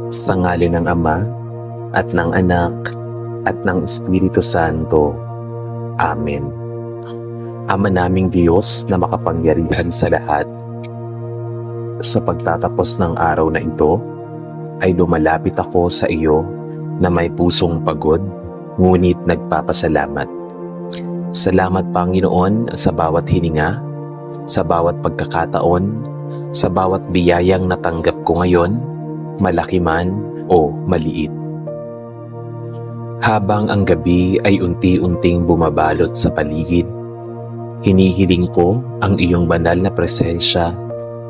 Sa ngalan ng Ama, at ng Anak, at ng Espiritu Santo. Amen. Ama naming Diyos na makapangyarihan sa lahat, sa pagtatapos ng araw na ito, ay lumalapit ako sa iyo na may pusong pagod, ngunit nagpapasalamat. Salamat, Panginoon, sa bawat hininga, sa bawat pagkakataon, sa bawat biyayang natanggap ko ngayon, malaki man o maliit. Habang ang gabi ay unti-unting bumabalot sa paligid, hinihiling ko ang iyong banal na presensya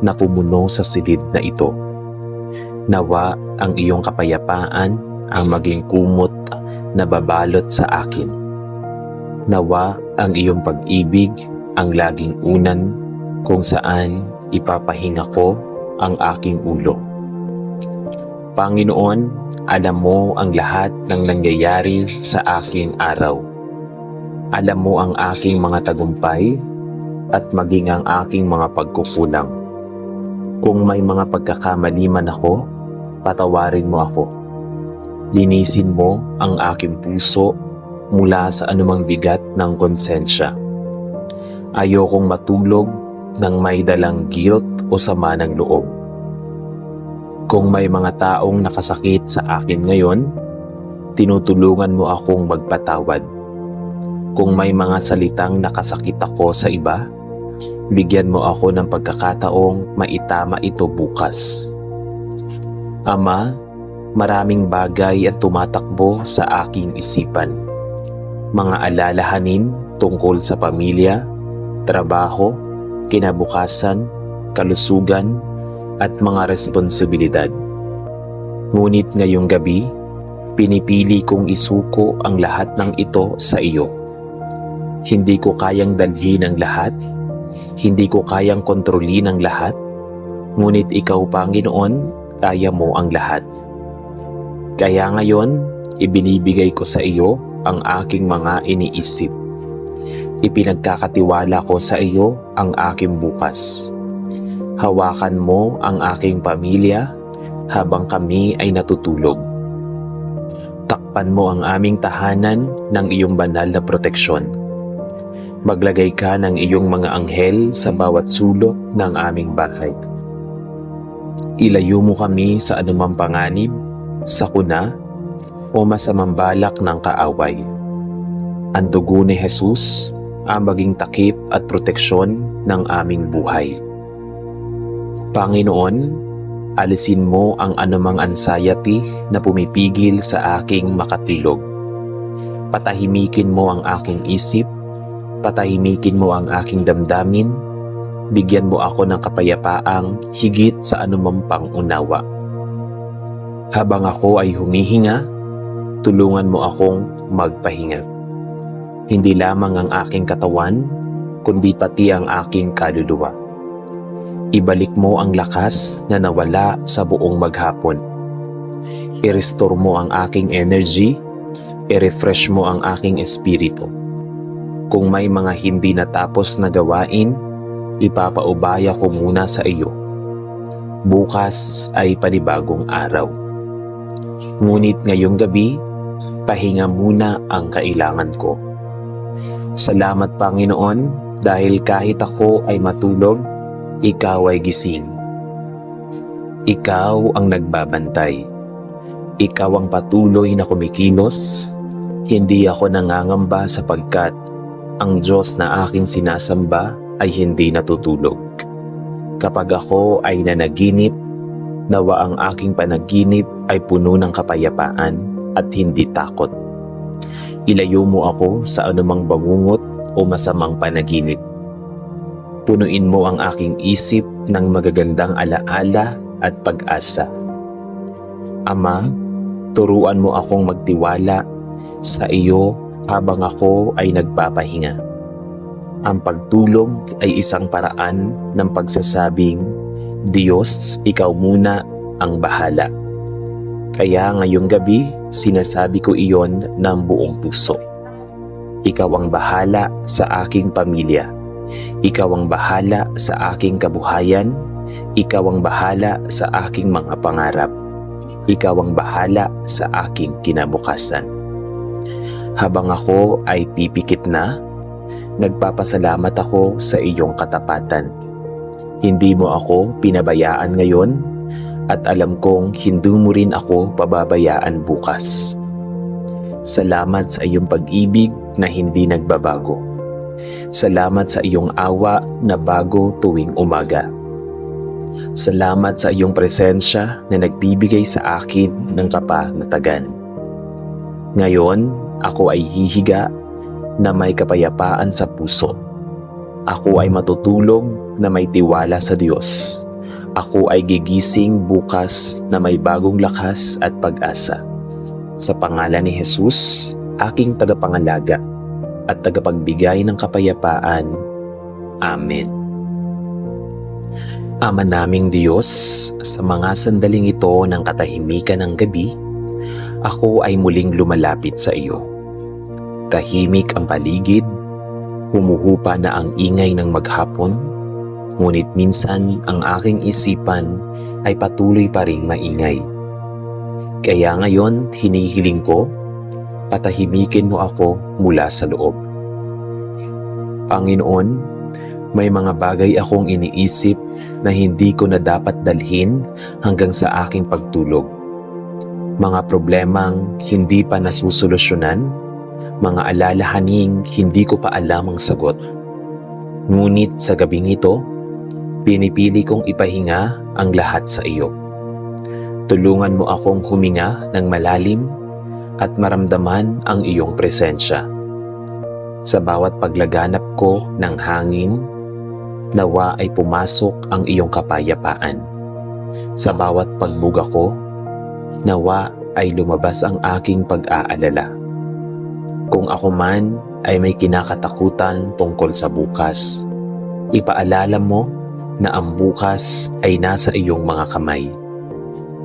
na pumuno sa silid na ito. Nawa ang iyong kapayapaan ang maging kumot na babalot sa akin. Nawa ang iyong pag-ibig ang laging unan kung saan ipapahinga ko ang aking ulo. Panginoon, alam mo ang lahat ng nangyayari sa aking araw. Alam mo ang aking mga tagumpay at maging ang aking mga pagkukulang. Kung may mga pagkakamali man ako, patawarin mo ako. Linisin mo ang aking puso mula sa anumang bigat ng konsensya. Ayokong matulog nang may dalang guilt o sama ng loob. Kung may mga taong nakasakit sa akin ngayon, tinutulungan mo akong magpatawad. Kung may mga salitang nakasakit ako sa iba, bigyan mo ako ng pagkakataong maitama ito bukas. Ama, maraming bagay ang tumatakbo sa aking isipan. Mga alalahanin tungkol sa pamilya, trabaho, kinabukasan, kalusugan, at mga responsibilidad. Ngunit ngayong gabi, pinipili kong isuko ang lahat ng ito sa iyo. Hindi ko kayang dalhin ang lahat, hindi ko kayang kontrolin ang lahat, ngunit ikaw, Panginoon, kaya mo ang lahat. Kaya ngayon, ibinibigay ko sa iyo ang aking mga iniisip. Ipinagkakatiwala ko sa iyo ang aking bukas. Hawakan mo ang aking pamilya habang kami ay natutulog. Takpan mo ang aming tahanan ng iyong banal na proteksyon. Maglagay ka ng iyong mga anghel sa bawat sulok ng aming bahay. Ilayo mo kami sa anumang panganib, sakuna, o masamang balak ng kaaway. Ang dugo ni Jesus ang maging takip at proteksyon ng aming buhay. Panginoon, alisin mo ang anumang anxiety na pumipigil sa aking makatulog. Patahimikin mo ang aking isip, patahimikin mo ang aking damdamin, bigyan mo ako ng kapayapaang higit sa anumang pangunawa. Habang ako ay humihinga, tulungan mo akong magpahinga. Hindi lamang ang aking katawan, kundi pati ang aking kaluluwa. Ibalik mo ang lakas na nawala sa buong maghapon. I-restore mo ang aking energy, i-refresh mo ang aking espiritu. Kung may mga hindi natapos na gawain, ipapaubaya ko muna sa iyo. Bukas ay panibagong araw. Ngunit ngayong gabi, pahinga muna ang kailangan ko. Salamat, Panginoon, dahil kahit ako ay matulog, ikaw ay gising. Ikaw ang nagbabantay. Ikaw ang patuloy na kumikilos. Hindi ako nangangamba sapagkat ang Diyos na aking sinasamba ay hindi natutulog. Kapag ako ay nanaginip, nawa ang aking panaginip ay puno ng kapayapaan at hindi takot. Ilayo mo ako sa anumang bangungot o masamang panaginip. Punuin mo ang aking isip ng magagandang alaala at pag-asa. Ama, turuan mo akong magtiwala sa iyo habang ako ay nagpapahinga. Ang pagtulog ay isang paraan ng pagsasabing, Diyos, ikaw muna ang bahala. Kaya ngayong gabi, sinasabi ko iyon ng buong puso. Ikaw ang bahala sa aking pamilya. Ikaw ang bahala sa aking kabuhayan. Ikaw ang bahala sa aking mga pangarap. ikaw ang bahala sa aking kinabukasan. Habang ako ay pipikit na, nagpapasalamat ako sa iyong katapatan. Hindi mo ako pinabayaan ngayon at alam kong hindi mo rin ako pababayaan bukas. Salamat sa iyong pag-ibig na hindi nagbabago. Salamat sa iyong awa na bago tuwing umaga. Salamat sa iyong presensya na nagbibigay sa akin ng kapanatagan. Ngayon, ako ay hihiga na may kapayapaan sa puso. Ako ay matutulog na may tiwala sa Diyos. Ako ay gigising bukas na may bagong lakas at pag-asa. Sa pangalan ni Jesus, aking tagapangalaga at tagapagbigay ng kapayapaan. Amen. Ama naming Diyos, sa mga sandaling ito ng katahimikan ng gabi, ako ay muling lumalapit sa iyo. Tahimik ang paligid, humuhupa na ang ingay ng maghapon, ngunit minsan ang aking isipan ay patuloy pa ring maingay. Kaya ngayon, hinihiling ko, patahimikin mo ako mula sa loob. Panginoon, may mga bagay akong iniisip na hindi ko na dapat dalhin hanggang sa aking pagtulog. Mga problemang hindi pa nasusolusyonan, mga alalahaning hindi ko pa alam ang sagot. Ngunit sa gabing ito, pinipili kong ipahinga ang lahat sa iyo. Tulungan mo akong huminga ng malalim at maramdaman ang iyong presensya. Sa bawat paglaganap ko ng hangin, nawa ay pumasok ang iyong kapayapaan. Sa bawat pagbuga ko, nawa ay lumabas ang aking pag-aalala. Kung ako man ay may kinakatakutan tungkol sa bukas, ipaalala mo na ang bukas ay nasa iyong mga kamay.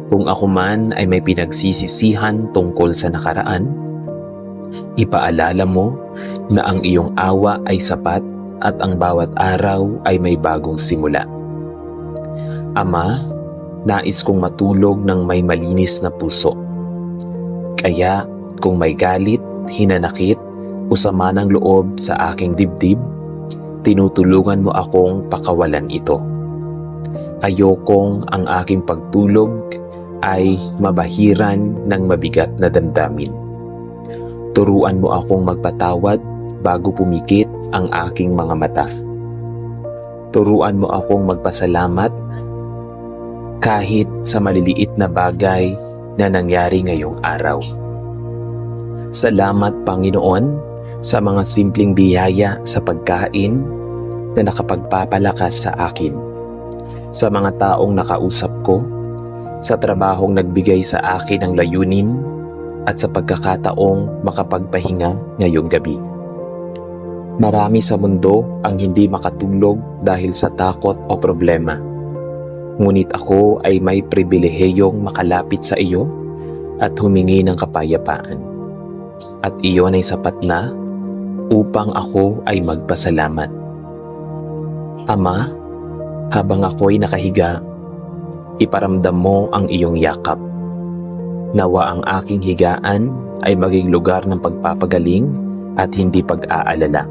Kung ako man ay may pinagsisisihan tungkol sa nakaraan, ipaalala mo na ang iyong awa ay sapat at ang bawat araw ay may bagong simula. Ama, nais kong matulog ng may malinis na puso. Kaya kung may galit, hinanakit o sama ng loob sa aking dibdib, tinutulungan mo akong pakawalan ito. Ayokong ang aking pagtulog ay mabahiran ng mabigat na damdamin. Turuan mo akong magpatawad bago pumikit ang aking mga mata. Turuan mo akong magpasalamat kahit sa maliliit na bagay na nangyari ngayong araw. Salamat, Panginoon, sa mga simpleng biyaya sa pagkain na nakapagpapalakas sa akin, sa mga taong nakausap ko, sa trabahong nagbigay sa akin ng layunin, at sa pagkakataong makapagpahinga ngayong gabi. Marami sa mundo ang hindi makatulog dahil sa takot o problema. Ngunit ako ay may pribilehiyong makalapit sa iyo at humingi ng kapayapaan. At iyon ay sapat na upang ako ay magpasalamat. Ama, habang ako'y nakahiga, iparamdam mo ang iyong yakap. Nawa ang aking higaan ay maging lugar ng pagpapagaling at hindi pag-aalala.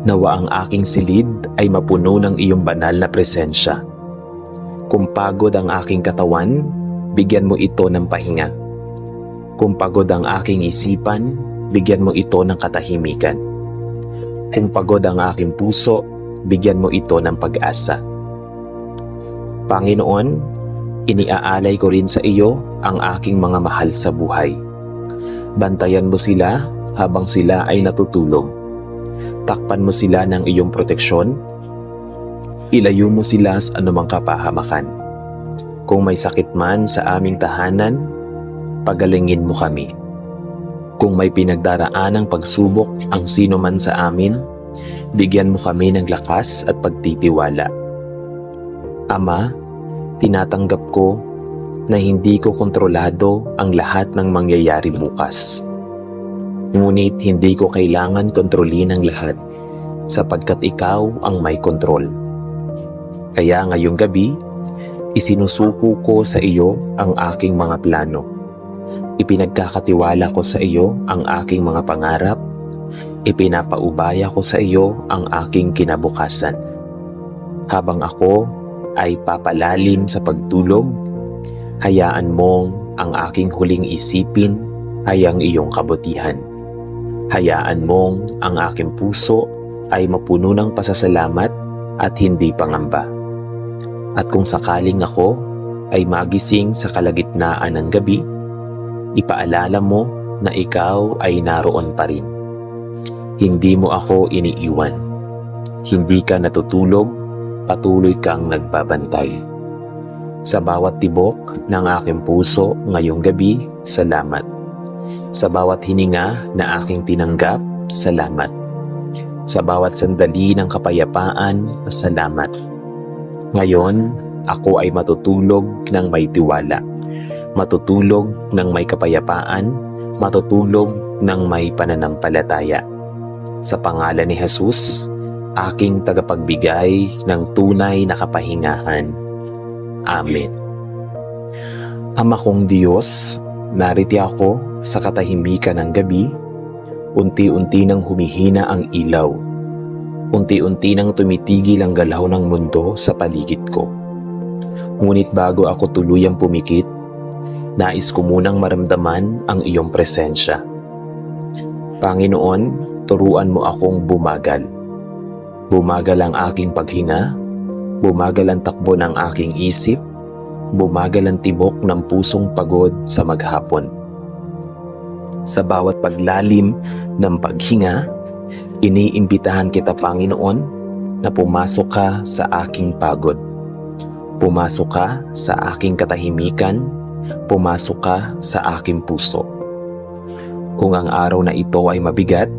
Nawa ang aking silid ay mapuno ng iyong banal na presensya. Kung pagod ang aking katawan, bigyan mo ito ng pahinga. Kung pagod ang aking isipan, bigyan mo ito ng katahimikan. Kung pagod ang aking puso, bigyan mo ito ng pag-asa. Panginoon, iniaalay ko rin sa iyo ang aking mga mahal sa buhay. Bantayan mo sila habang sila ay natutulog. Takpan mo sila ng iyong proteksyon. Ilayo mo sila sa anumang kapahamakan. Kung may sakit man sa aming tahanan, pagalingin mo kami. Kung may pinagdaraanang pagsubok ang sino man sa amin, bigyan mo kami ng lakas at pagtitiwala. Ama, tinatanggap ko na hindi ko kontrolado ang lahat ng mangyayari bukas. Ngunit hindi ko kailangan kontrolin ang lahat sapagkat ikaw ang may kontrol. Kaya ngayong gabi, Isinusuko ko sa iyo ang aking mga plano. Ipinagkakatiwala ko sa iyo ang aking mga pangarap. Ipinapaubaya ko sa iyo ang aking kinabukasan. Habang ako ay papalalim sa pagtulog, hayaan mong ang aking huling isipin ay ang iyong kabutihan. Hayaan mong ang aking puso ay mapuno ng pasasalamat at hindi pangamba. At kung sakaling ako ay magising sa kalagitnaan ng gabi, ipaalala mo na ikaw ay naroon pa rin. Hindi mo ako iniiwan. Hindi ka natutulog, patuloy kang nagbabantay. Sa bawat tibok ng aking puso ngayong gabi, salamat. Sa bawat hininga na aking tinanggap, salamat. Sa bawat sandali ng kapayapaan, salamat. Ngayon, ako ay matutulog ng may tiwala. Matutulog ng may kapayapaan, matutulog ng may pananampalataya. Sa pangalan ni Jesus, aking tagapagbigay ng tunay na kapahingahan. Amen. Ama kong Diyos, narito ako sa katahimikan ng gabi. Unti-unti nang humihina ang ilaw. Unti-unti nang tumitigil ang galaw ng mundo sa paligid ko. Ngunit bago ako tuluyang pumikit, nais ko munang maramdaman ang iyong presensya. Panginoon, turuan mo akong bumagal. Bumagal ang aking paghinga, bumagal ang takbo ng aking isip, bumagal ang tibok ng pusong pagod sa maghapon. Sa bawat paglalim ng paghinga, iniimbitahan kita, Panginoon, na pumasok ka sa aking pagod. Pumasok ka sa aking katahimikan, pumasok ka sa aking puso. Kung ang araw na ito ay mabigat,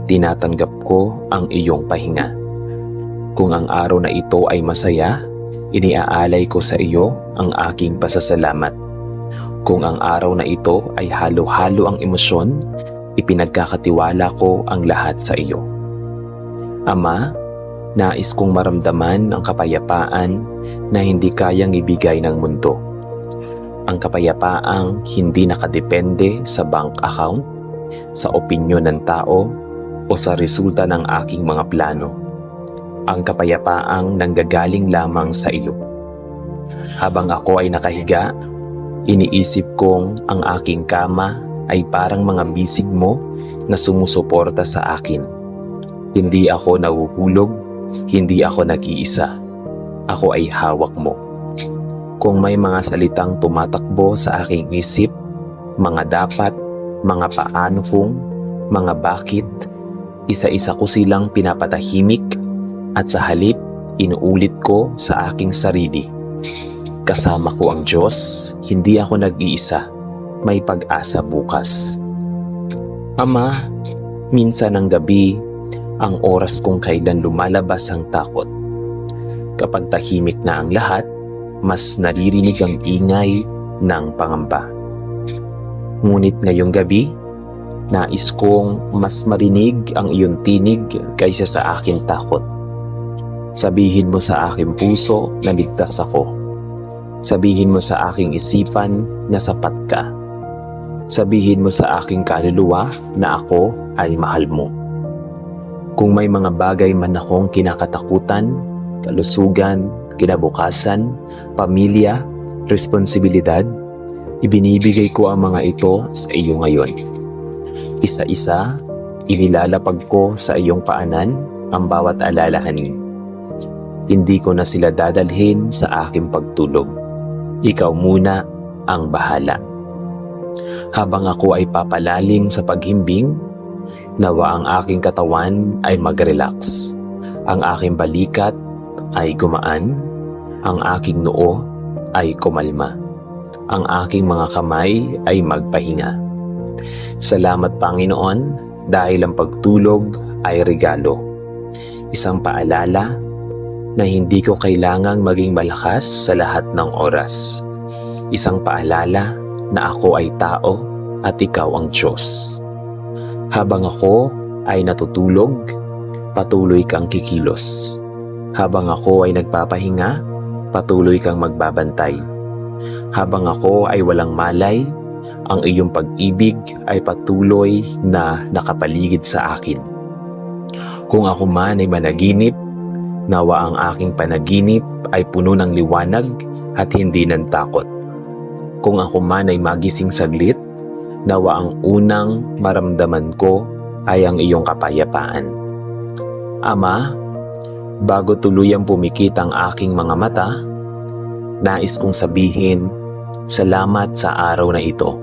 tinatanggap ko ang iyong pahinga. Kung ang araw na ito ay masaya, iniaalay ko sa iyo ang aking pasasalamat. Kung ang araw na ito ay halo-halo ang emosyon, ipinagkakatiwala ko ang lahat sa iyo. Ama, nais kong maramdaman ang kapayapaan na hindi kayang ibigay ng mundo. Ang kapayapaang hindi nakadepende sa bank account, sa opinyon ng tao, o sa resulta ng aking mga plano. Ang kapayapaang nanggagaling lamang sa iyo. Habang ako ay nakahiga, iniisip kong ang aking kama ay parang mga bisig mo na sumusuporta sa akin. Hindi ako nahuhulog, hindi ako nag-iisa. Ako ay hawak mo. Kung may mga salitang tumatakbo sa aking isip, mga dapat, mga paano kung, mga bakit, isa-isa ko silang pinapatahimik at sa halip inuulit ko sa aking sarili. Kasama ko ang Diyos, hindi ako nag-iisa, may pag-asa bukas. Ama, minsan ng gabi, ang oras kung kailan lumalabas ang takot. Kapag tahimik na ang lahat, mas naririnig ang ingay ng pangamba. Ngunit ngayong gabi, nais kong mas marinig ang iyong tinig kaysa sa aking takot. Sabihin mo sa aking puso na ligtas ako. Sabihin mo sa aking isipan na sapat ka. Sabihin mo sa aking kaluluwa na ako ay mahal mo. Kung may mga bagay man akong kinakatakutan, kalusugan, kinabukasan, pamilya, responsibilidad, ibinibigay ko ang mga ito sa iyo ngayon. Isa-isa, inilalapag ko sa iyong paanan ang bawat alalahanin. Hindi ko na sila dadalhin sa aking pagtulog. Ikaw muna ang bahala. Habang ako ay papalalim sa paghimbing, nawa ang aking katawan ay mag-relax. Ang aking balikat ay gumaan. Ang aking noo ay kumalma. Ang aking mga kamay ay magpahinga. Salamat, Panginoon, dahil ang pagtulog ay regalo. Isang paalala na hindi ko kailangang maging malakas sa lahat ng oras. Isang paalala na ako ay tao at ikaw ang Diyos. Habang ako ay natutulog, patuloy kang kikilos. Habang ako ay nagpapahinga, patuloy kang magbabantay. Habang ako ay walang malay, ang iyong pag-ibig ay patuloy na nakapaligid sa akin. Kung ako man ay managinip, nawa ang aking panaginip ay puno ng liwanag at hindi ng takot. Kung ako man ay magising saglit, nawa ang unang maramdaman ko ay ang iyong kapayapaan. Ama, bago tuluyang pumikit ang aking mga mata, nais kong sabihin, salamat sa araw na ito.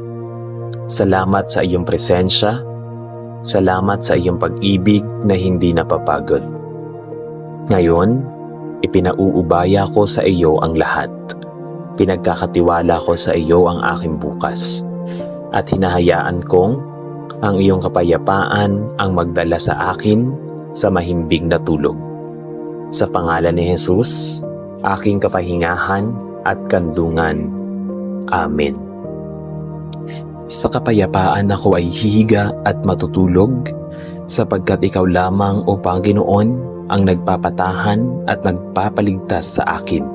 Salamat sa iyong presensya. Salamat sa iyong pag-ibig na hindi napapagod. Ngayon, ipinauubaya ko sa iyo ang lahat. Pinagkakatiwala ko sa iyo ang aking bukas. At hinahayaan kong ang iyong kapayapaan ang magdala sa akin sa mahimbing na tulog. Sa pangalan ni Jesus, aking kapahingahan at kandungan. Amen. Sa kapayapaan ako ay hihiga at matutulog, sapagkat ikaw lamang, O Panginoon, ang nagpapatahan at nagpapaligtas sa akin.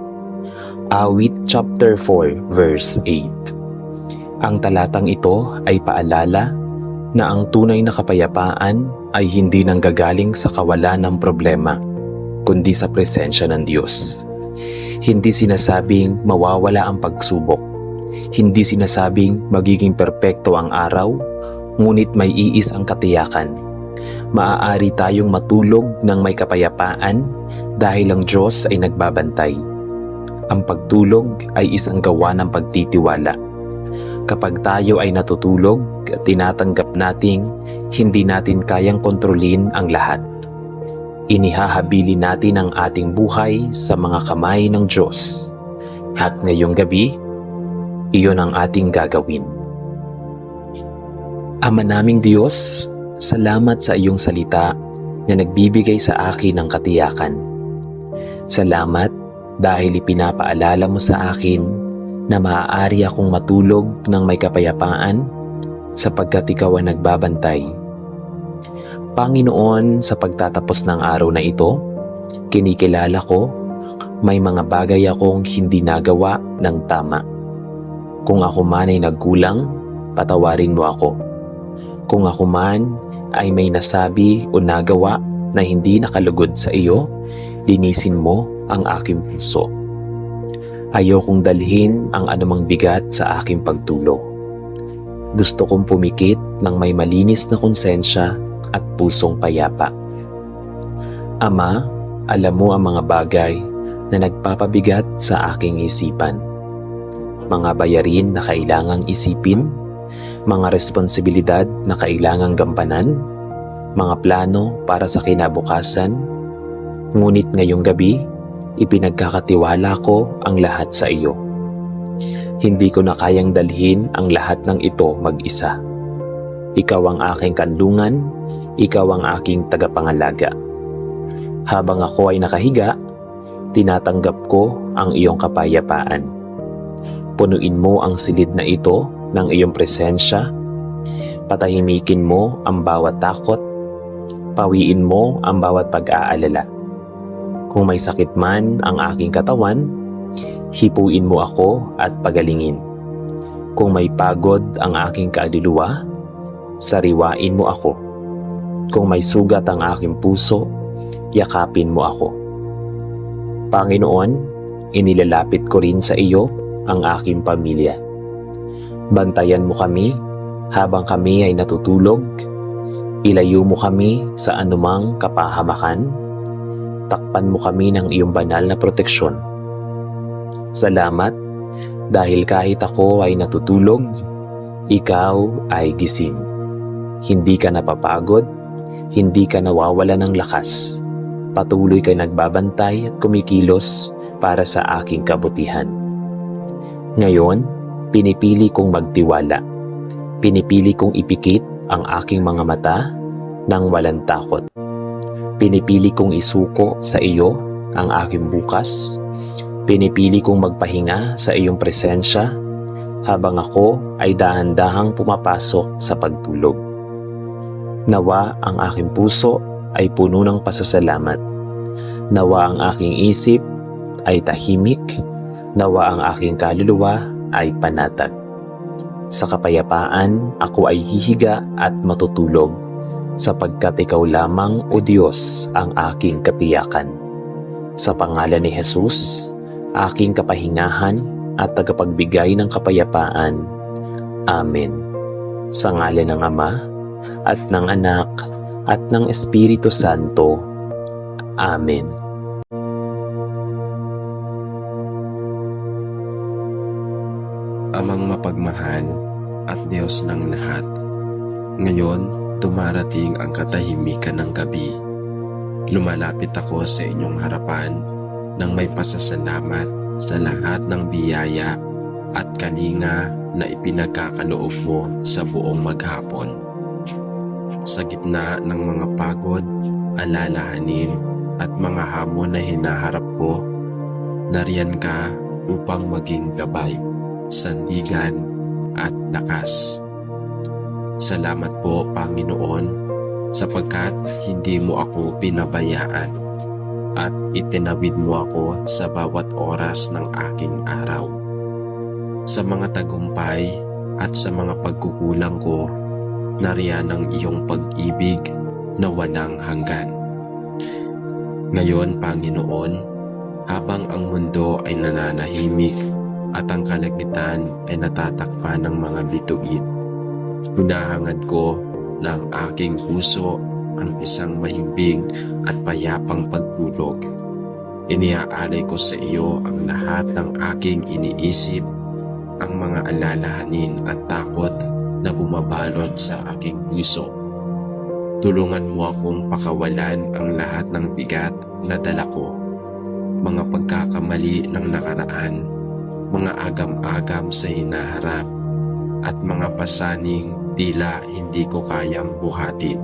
Awit chapter 4 verse 8. Ang talatang ito ay paalala na ang tunay na kapayapaan ay hindi nanggagaling sa kawalan ng problema, kundi sa presensya ng Diyos. Hindi sinasabing mawawala ang pagsubok. Hindi sinasabing magiging perpekto ang araw, ngunit may iis ang katiyakan. Maaari tayong matulog ng may kapayapaan dahil ang Diyos ay nagbabantay. Ang pagtulog ay isang gawa ng pagtitiwala. Kapag tayo ay natutulog, tinatanggap nating hindi natin kayang kontrolin ang lahat. Inihahabili natin ang ating buhay sa mga kamay ng Diyos. At ngayong gabi, iyon ang ating gagawin. Ama naming Diyos, salamat sa iyong salita na nagbibigay sa akin ng katiyakan. Salamat dahil ipinapaalala mo sa akin na maaari akong matulog ng may kapayapaan sapagkat ikaw ang nagbabantay. Panginoon, sa pagtatapos ng araw na ito, kinikilala ko may mga bagay akong hindi nagawa ng tama. Kung ako man ay nagkulang, patawarin mo ako. Kung ako man ay may nasabi o nagawa na hindi nakalugod sa iyo, linisin mo ang aking puso. Ayokong dalhin ang anumang bigat sa aking pagtulog. Gusto kong pumikit ng may malinis na konsensya at pusong payapa. Ama, alam mo ang mga bagay na nagpapabigat sa aking isipan. Mga bayarin na kailangang isipin, mga responsibilidad na kailangang gampanan, mga plano para sa kinabukasan. Ngunit ngayong gabi, ipinagkakatiwala ko ang lahat sa iyo. Hindi ko na kayang dalhin ang lahat ng ito mag-isa. Ikaw ang aking kandungan, ikaw ang aking tagapangalaga. Habang ako ay nakahiga, tinatanggap ko ang iyong kapayapaan. Punuin mo ang silid na ito ng iyong presensya. Patahimikin mo ang bawat takot. Pawiin mo ang bawat pag-aalala. Kung may sakit man ang aking katawan, hipuin mo ako at pagalingin. Kung may pagod ang aking kaluluwa, sariwain mo ako. Kung may sugat ang aking puso, yakapin mo ako. Panginoon, inilalapit ko rin sa iyo ang aking pamilya. Bantayan mo kami habang kami ay natutulog. Ilayo mo kami sa anumang kapahamakan. Takpan mo kami ng iyong banal na proteksyon. Salamat dahil kahit ako ay natutulog, ikaw ay gising. Hindi ka napapagod, hindi ka nawawala ng lakas. Patuloy ka nagbabantay at kumikilos para sa aking kabutihan. Ngayon, pinipili kong magtiwala. Pinipili kong ipikit ang aking mga mata nang walang takot. Pinipili kong isuko sa iyo ang aking bukas. Pinipili kong magpahinga sa iyong presensya habang ako ay dahan-dahang pumapasok sa pagtulog. Nawa ang aking puso ay puno ng pasasalamat. Nawa ang aking isip ay tahimik, nawa ang aking kaluluwa ay panatag. Sa kapayapaan, ako ay hihiga at matutulog, sapagkat ikaw lamang, O Diyos, ang aking katiyakan. Sa pangalan ni Jesus, aking kapahingahan at tagapagbigay ng kapayapaan. Amen. Sa ngalan ng Ama, at ng Anak, at ng Espiritu Santo. Amen. Amang mapagmahal at Diyos ng lahat, ngayon dumarating ang katahimikan ng gabi. Lumalapit ako sa inyong harapan nang may pasasalamat sa lahat ng biyaya at kalinga na ipinagkakaloob mo sa buong maghapon. Sa gitna ng mga pagod, alalahanin at mga hamon na hinaharap ko, nariyan ka upang maging gabay, sandigan at lakas. Salamat po, Panginoon, sapagkat hindi mo ako pinabayaan at itinawid mo ako sa bawat oras ng aking araw. Sa mga tagumpay at sa mga pagkukulang ko, nariyan ang iyong pag-ibig na walang hanggan. Ngayon, Panginoon, habang ang mundo ay nananahimik at ang kalangitan ay natatakpan ng mga bituin, hinahangad ko ng aking puso ang isang mahimbing at payapang pagtulog. Iniaalay ko sa iyo ang lahat ng aking iniisip, ang mga alalahanin at takot na bumabalot sa aking puso. Tulungan mo akong pakawalan ang lahat ng bigat na dala ko, mga pagkakamali ng nakaraan, mga agam-agam sa hinaharap, at mga pasaning tila hindi ko kayang buhatin.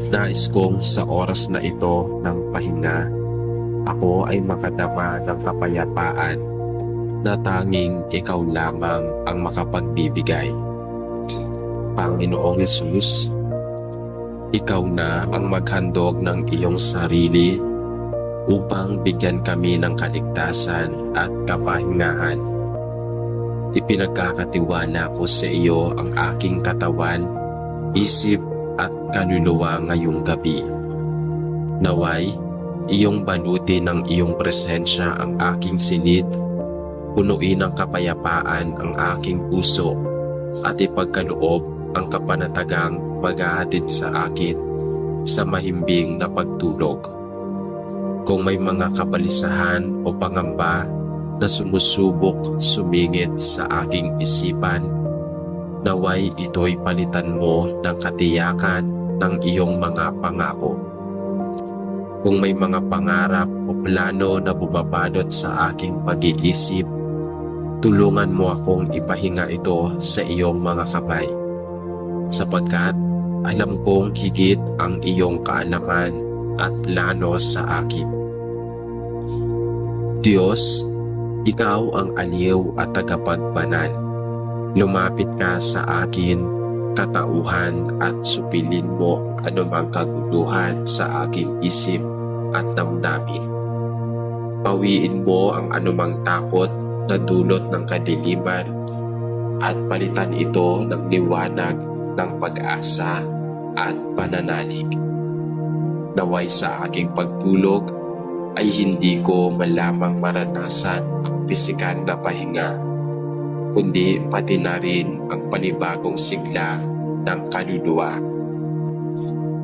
Nais kong sa oras na ito ng pahinga, ako ay makadama ng kapayapaan na tanging ikaw lamang ang makapagbibigay. Panginoong Hesus, ikaw na ang maghandog ng iyong sarili upang bigyan kami ng kaligtasan at kapahingahan. Ipinagkakatiwala ko sa iyo ang aking katawan, isip at kaluluwa ngayong gabi. Naway, iyong balutin ng iyong presensya ang aking silid, punuin ng kapayapaan ang aking puso, at ipagkaloob ang kapanatagang maghahatid sa akin sa mahimbing na pagtulog. Kung may mga kabalisahan o pangamba na sumusubok sumingit sa aking isipan, naway ito'y palitan mo ng katiyakan ng iyong mga pangako. Kung may mga pangarap o plano na bumabalot sa aking pag-iisip, tulungan mo akong ipahinga ito sa iyong mga kamay, sapagkat alam kong higit ang iyong kaalaman at plano sa akin. Diyos, ikaw ang aliw at tagapagbanal. Lumapit ka sa akin, katauhan, at supilin mo anumang kaguluhan sa aking isip at damdamin. Pawiin mo ang anumang takot na dulot ng kadiliman at palitan ito ng liwanag ng pag-asa at pananalig. Naway sa aking pagtulog ay hindi ko malamang maranasan ang pisikal na pahinga, kundi pati na rin ang panibagong sigla ng kaluluwa.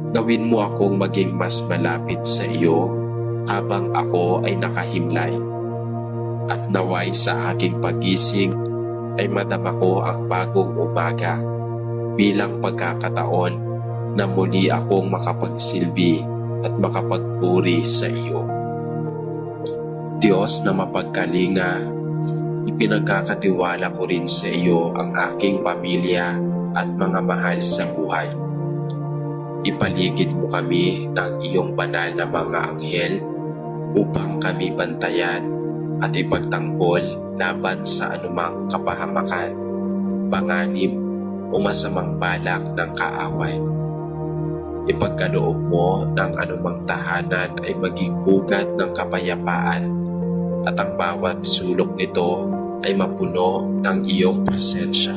Gawin mo akong maging mas malapit sa iyo habang ako ay nakahimlay, at naway sa aking pagising ay madama ko ang bagong umaga bilang pagkakataon na muli akong makapagsilbi at makapagpuri sa iyo. Diyos na mapagkalinga, ipinagkakatiwala ko rin sa iyo ang aking pamilya at mga mahal sa buhay. Ipaligid mo kami ng iyong banal na mga anghel upang kami bantayan at ipagtanggol laban sa anumang kapahamakan, panganib o masamang balak ng kaaway. Ipagkaloob mo ng anumang tahanan ay maging pugad ng kapayapaan at ang bawat sulok nito ay mapuno ng iyong presensya.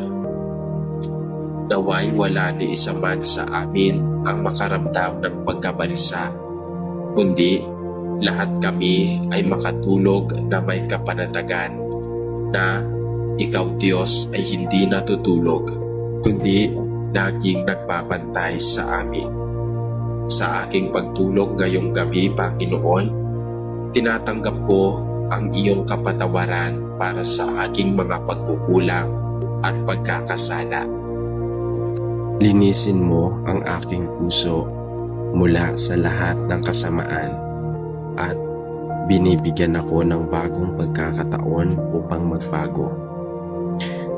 Naway wala ni isa man sa amin ang makaramdam ng pagkabalisa, kundi lahat kami ay makatulog na may kapanatagan na Ikaw Diyos ay hindi natutulog, kundi laging nagpapantay sa amin. Sa aking pagtulog ngayong gabi, Panginoon, tinatanggap ko ang iyong kapatawaran para sa aking mga pagkukulang at pagkakasala. Linisin mo ang aking puso mula sa lahat ng kasamaan at binibigyan ako ng bagong pagkakataon upang magbago.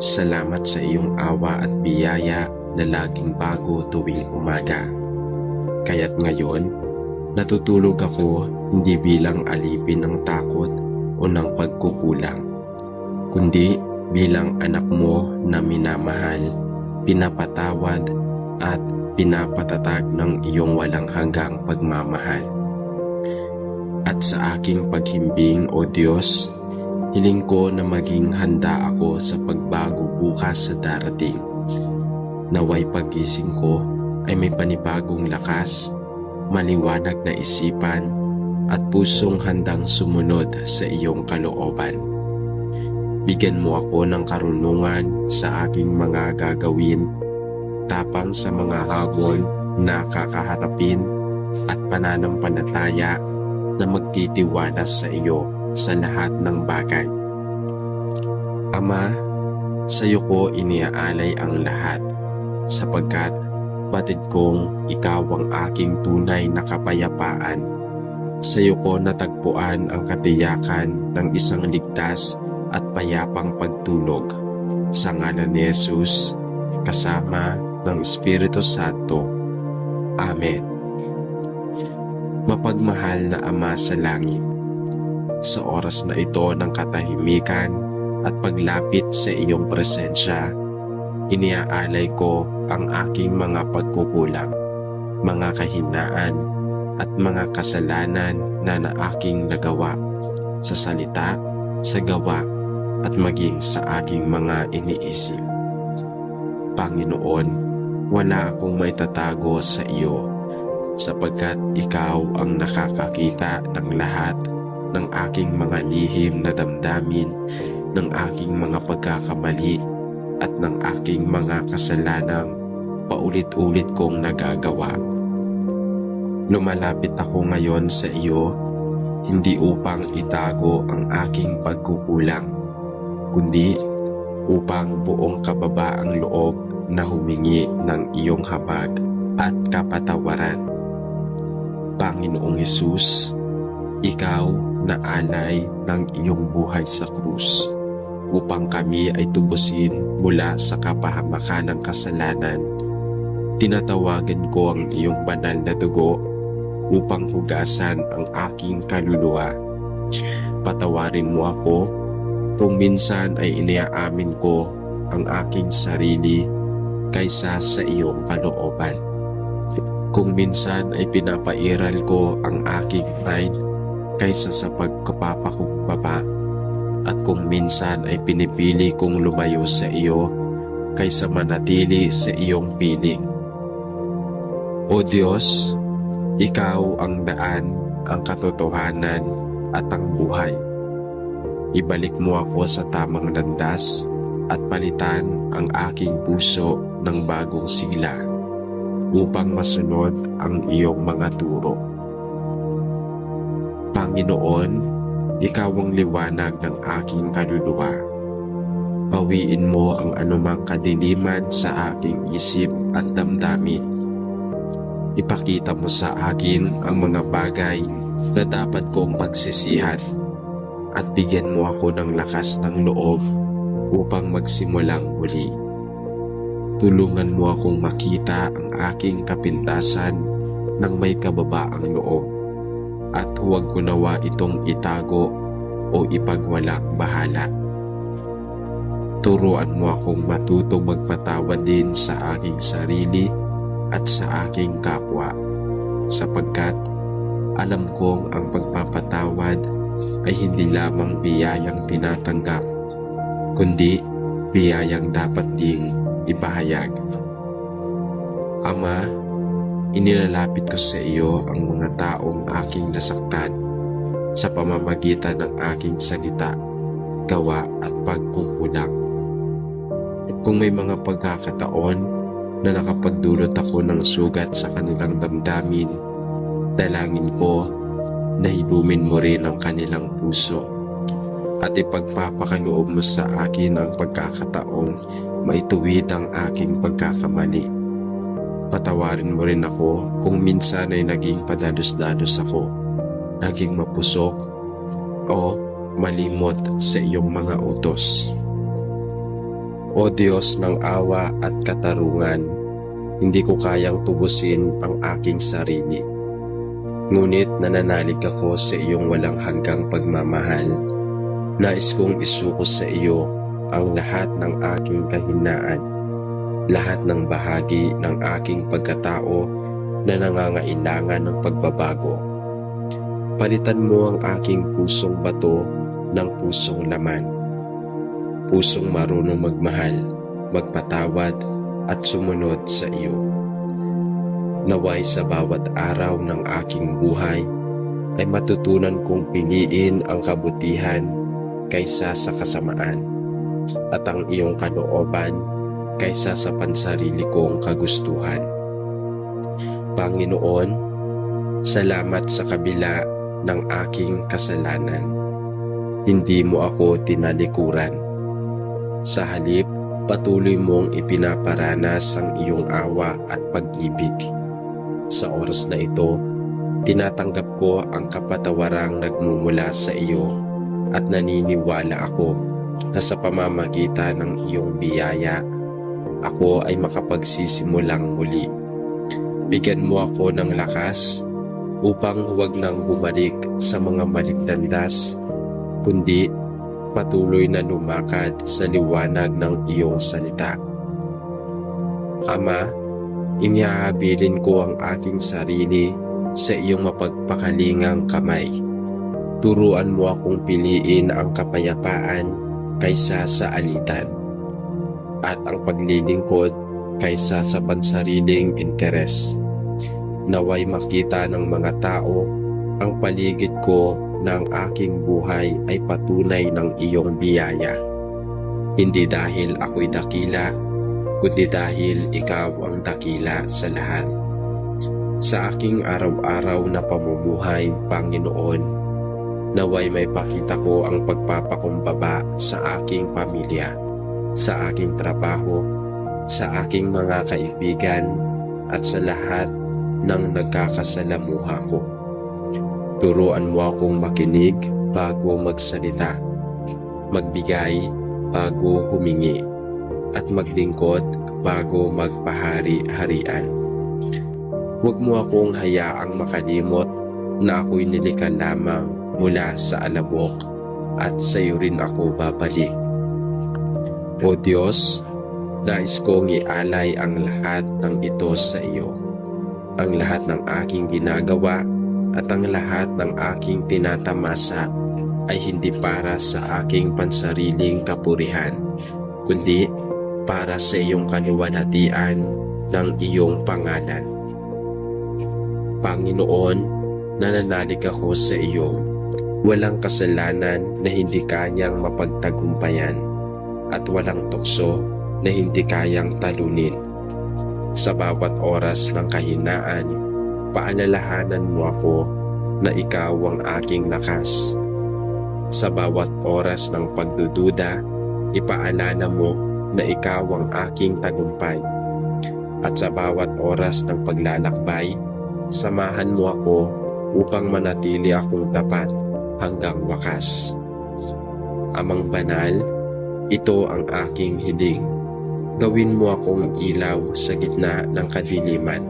Salamat sa iyong awa at biyaya na laging bago tuwing umaga. Kaya't ngayon, natutulog ako hindi bilang alipin ng takot o ng pagkukulang, kundi bilang anak mo na minamahal, pinapatawad at pinapatatag ng iyong walang hanggang pagmamahal. At sa aking paghimbing, O Diyos, hiling ko na maging handa ako sa pagbago bukas sa darating. Naway pagising ko ay may panibagong lakas, maliwanag na isipan at pusong handang sumunod sa iyong kalooban. Bigyan mo ako ng karunungan sa aking mga gagawin, tapang sa mga hamon na kakaharapin at pananampalataya na magtitiwala sa iyo sa lahat ng bagay. Ama, sa iyo ko iniaalay ang lahat, sapagkat batid kong ikaw ang aking tunay na kapayapaan. Sa iyo ko natagpuan ang katiyakan ng isang ligtas at payapang pagtulog. Sa ngalan ni Jesus, kasama ng Espiritu Santo. Amen. Mapagmahal na Ama sa langit, sa oras na ito ng katahimikan at paglapit sa iyong presensya, iniaalay ko ang aking mga pagkukulang, mga kahinaan at mga kasalanan na aking nagawa sa salita, sa gawa at maging sa aking mga iniisip. Panginoon, wala akong maitatago sa iyo, sapagkat ikaw ang nakakakita ng lahat ng aking mga lihim na damdamin, ng aking mga pagkakamali at ng aking mga kasalanang paulit-ulit kong nagagawa. Lumalapit ako ngayon sa iyo, hindi upang itago ang aking pagkukulang, kundi upang buong kababaang loob na humingi ng iyong habag at kapatawaran. Panginoong Hesus, ikaw na alay ng iyong buhay sa krus upang kami ay tubusin mula sa kapahamakan ng kasalanan. Tinatawagan ko ang iyong banal na dugo upang hugasan ang aking kaluluwa. Patawarin mo ako kung minsan ay iniaamin ko ang aking sarili kaysa sa iyong kalooban. Kung minsan ay pinapairal ko ang aking pride kaysa sa pagkapapakumbaba, at kung minsan ay pinipili kong lumayo sa iyo kaysa manatili sa iyong piling. O Diyos, ikaw ang daan, ang katotohanan at ang buhay. Ibalik mo ako sa tamang landas at palitan ang aking puso ng bagong sigla upang masunod ang iyong mga turo. Panginoon, ikaw ang liwanag ng aking kaluluwa. Pawiin mo ang anumang kadiliman sa aking isip at damdamin. Ipakita mo sa akin ang mga bagay na dapat kong pagsisihan at bigyan mo ako ng lakas ng loob upang magsimulang muli. Tulungan mo akong makita ang aking kapintasan ng may kababaang loob at huwag ko nawa itong itago o ipagwalang bahala. Turuan mo akong matutong magpatawad din sa aking sarili at sa aking kapwa, sapagkat alam kong ang pagpapatawad ay hindi lamang biyayang tinatanggap, kundi biyayang dapat ding ipahayag. Ama, inilalapit ko sa iyo ang mga taong aking nasaktan sa pamamagitan ng aking salita, gawa at pagkukulang. At kung may mga pagkakataon na nakapagdulot ako ng sugat sa kanilang damdamin, dalangin ko na hilumin mo rin ang kanilang puso at ipagpapakaloob mo sa akin ang pagkakataong maituwid ang aking pagkakamali. Patawarin mo rin ako kung minsan ay naging padalos-dalos ako, naging mapusok o malimot sa iyong mga utos. O Diyos ng awa at katarungan, hindi ko kayang tubusin ang aking sarili. Ngunit nananalig ako sa iyong walang hanggang pagmamahal. Nais kong isuko sa iyo ang lahat ng aking kahinaan, lahat ng bahagi ng aking pagkatao na nangangailangan ng pagbabago. Palitan mo ang aking pusong bato ng pusong laman, pusong marunong magmahal, magpatawad at sumunod sa iyo. Naway sa bawat araw ng aking buhay ay matutunan kong piliin ang kabutihan kaysa sa kasamaan at ang iyong kalooban kaysa sa pansarili kong kagustuhan. Panginoon, salamat sa kabila ng aking kasalanan. Hindi mo ako tinalikuran. Sa halip, patuloy mong ipinaparanas ang iyong awa at pag-ibig. Sa oras na ito, tinatanggap ko ang kapatawarang nagmumula sa iyo at naniniwala ako na sa pamamagitan ng iyong biyaya, ako ay makapagsisimulang muli. Bigyan mo ako ng lakas upang huwag nang bumalik sa mga maling landas, kundi patuloy na lumakad sa liwanag ng iyong salita. Ama, inihahabilin ko ang aking sarili sa iyong mapagpakalingang kamay. Turuan mo akong piliin ang kapayapaan kaysa sa alitan, at ang paglilingkod kaysa sa pansariling interes. Naway makita ng mga tao ang paligid ko ng aking buhay ay patunay ng iyong biyaya. Hindi dahil ako'y dakila, kundi dahil ikaw ang dakila sa lahat. Sa aking araw-araw na pamumuhay, Panginoon, naway may pakita ko ang pagpapakumbaba sa aking pamilya, sa aking trabaho, sa aking mga kaibigan, at sa lahat ng nagkakasalamuha ko. Turuan mo akong makinig bago magsalita, magbigay bago humingi, at maglingkod bago magpahari-harian. Huwag mo akong hayaang makalimot na ako'y nilikha lamang mula sa alabok at sa iyo rin ako babalik. O Diyos, nais kong ialay ang lahat ng ito sa iyo, ang lahat ng aking ginagawa at ang lahat ng aking tinatamasa ay hindi para sa aking pansariling kapurihan, kundi para sa iyong kaluwalhatian ng iyong pangalan. Panginoon, nananalig ako sa iyo, walang kasalanan na hindi kayang mapagtagumpayan at walang tukso na hindi kayang talunin. Sa bawat oras ng kahinaan, paalalahanan mo ako na ikaw ang aking lakas. Sa bawat oras ng pagdududa, ipaalala mo na ikaw ang aking tagumpay. At sa bawat oras ng paglalakbay, samahan mo ako upang manatili akong tapat hanggang wakas. Amang banal, ito ang aking hiling. Gawin mo akong ilaw sa gitna ng kadiliman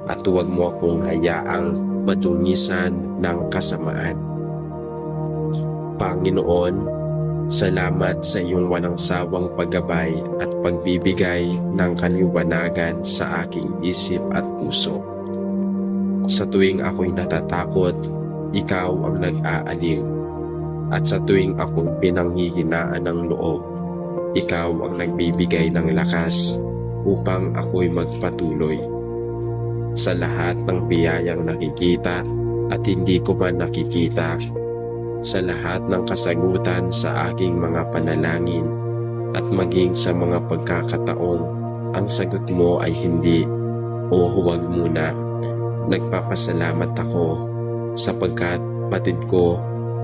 at huwag mo akong hayaang madungisan ng kasamaan. Panginoon, Salamat sa iyong walang sawang paggabay at pagbibigay ng kaliwanagan sa aking isip at puso. Sa tuwing ako'y natatakot, ikaw ang nag-aaliw. At sa tuwing ako'y pinanghihinaan ng loob, ikaw ang nagbibigay ng lakas upang ako'y magpatuloy. Sa lahat ng biyayang nakikita at hindi ko man nakikita, sa lahat ng kasagutan sa aking mga panalangin at maging sa mga pagkakataong ang sagot mo ay hindi o huwag muna. Nagpapasalamat ako sapagkat batid ko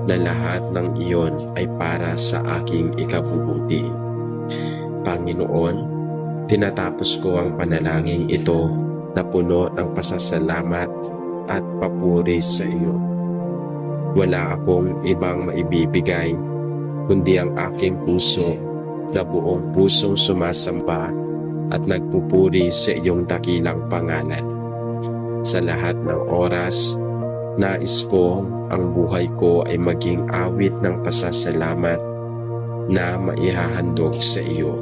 na lahat ng iyon ay para sa aking ikabubuti. Panginoon, tinatapos ko ang panalangin ito na puno ng pasasalamat at papuri sa iyo. Wala akong ibang maibibigay kundi ang aking puso na buong pusong sumasamba at nagpupuri sa iyong dakilang pangalan. Sa lahat ng oras, nais ko ang buhay ko ay maging awit ng pasasalamat na maihahandog sa iyo.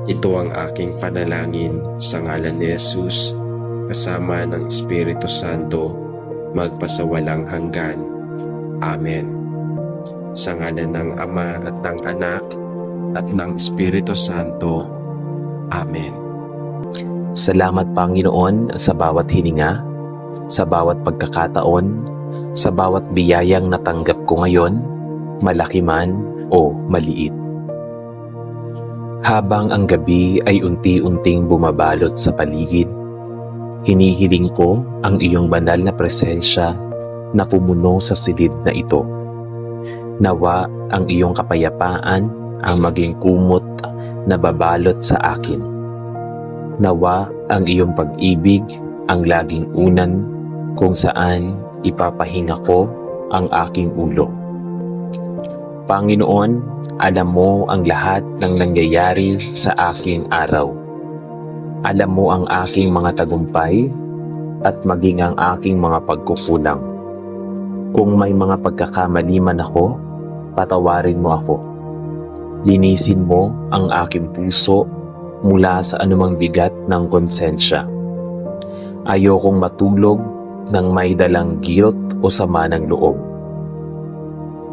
Ito ang aking panalangin sa ngalan ni Jesus kasama ng Espiritu Santo magpasawalang hanggan. Amen. Sa ngalan ng Ama at ng Anak at ng Espiritu Santo. Amen. Salamat Panginoon sa bawat hininga, sa bawat pagkakataon, sa bawat biyayang natanggap ko ngayon, malaki man o maliit. Habang ang gabi ay unti-unting bumabalot sa paligid, hinihiling ko ang iyong banal na presensya na pumuno sa silid na ito. Nawa ang iyong kapayapaan ang maging kumot na babalot sa akin. Nawa ang iyong pag-ibig ang laging unan kung saan ipapahinga ko ang aking ulo. Panginoon, alam mo ang lahat ng nangyayari sa aking araw. Alam mo ang aking mga tagumpay at maging ang aking mga pagkukulang. Kung may mga pagkakamali man ako, patawarin mo ako. Linisin mo ang aking puso mula sa anumang bigat ng konsensya. Ayokong matulog ng may dalang guilt o sama ng loob.